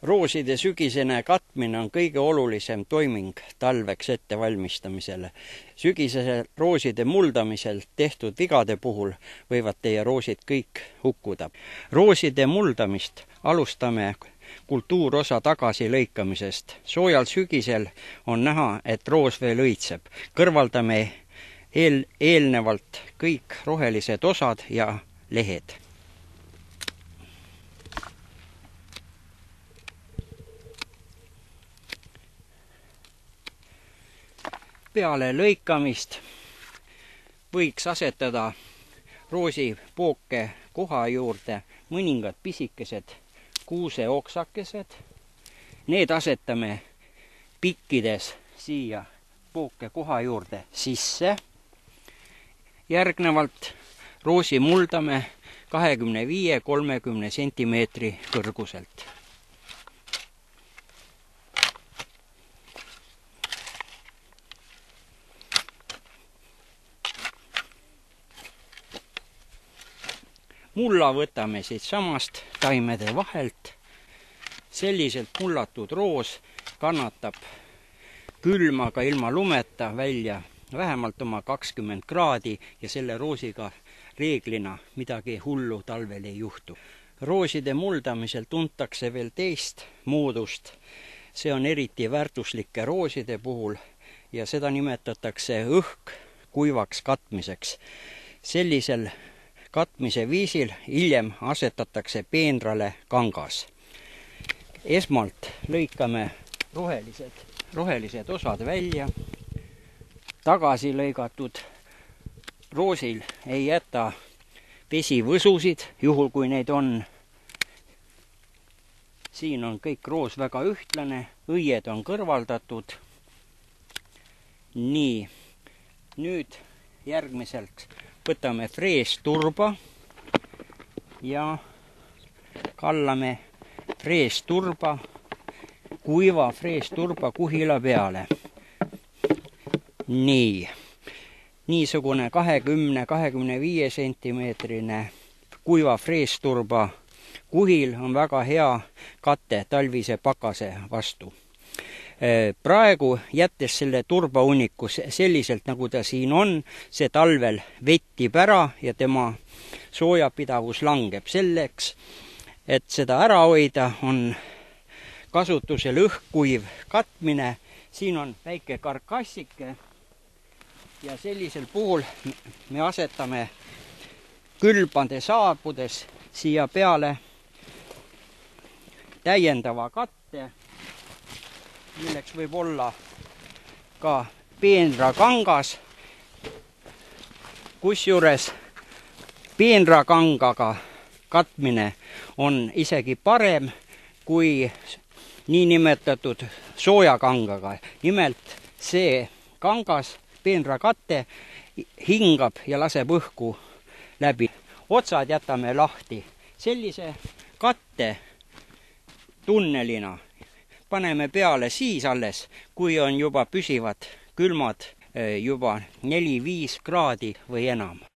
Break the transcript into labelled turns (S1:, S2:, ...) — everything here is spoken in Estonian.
S1: Rooside sügisene katmine on kõige olulisem toiming talveks ettevalmistamisele. Sügisese rooside muldamisel tehtud vigade puhul võivad teie roosid kõik hukkuda. Rooside muldamist alustame kultuurosa tagasilõikamisest. Soojal sügisel on näha, et roos veel õitseb. Kõrvaldame eelnevalt kõik rohelised osad ja lehed. Peale lõikamist võiks asetada roosipooke koha juurde mõningad pisikesed kuuseoksakesed. Need asetame pikkides siia pooke koha juurde sisse. Järgnevalt roosi muldame 25-30 sentimeetri kõrguselt. Mulla võtame siit samast taimede vahelt. Selliselt mullatud roos kannatab külma ka ilma lumeta välja vähemalt oma 20 kraadi ja selle roosiga reeglina midagi hullu talvel ei juhtu. Rooside muldamisel tuntakse veel teist moodust. See on eriti väärtuslike rooside puhul ja seda nimetatakse kuivaks katmiseks. Sellisel katmise viisil hiljem asetatakse peenrale kangas. Esmalt lõikame rohelised osad välja. Tagasi lõigatud roosil ei jäta vesivõsusid, juhul kui neid on. Siin on kõik roos väga ühtlane, õied on kõrvaldatud. Nii, nüüd järgmiselt võtame freesturba ja kallame freesturba, kuiva freesturba kuhila peale. Niisugune 20-25 sentimeetrine kuiva freesturba kuhil on väga hea kate talvise pakase vastu. Praegu jättes selle turbauniku selliselt, nagu ta siin on, see talvel vettib ära ja tema soojapidavus langeb. Selleks, et seda ära hoida, on kasutusel õhkkuiv katmine. Siin on väike karkassike ja sellisel puhul me asetame külbade saabudes siia peale täiendava katte, milleks võib olla ka peenrakangas, kusjuures peenrakangaga katmine on isegi parem kui niinimetatud soojakangaga. Nimelt see kangas, peenrakatte, hingab ja laseb õhku läbi. Otsad jätame lahti. Sellise katte tunnelina paneme peale siis alles, kui on juba püsivad külmad juba 4-5 kraadi või enam.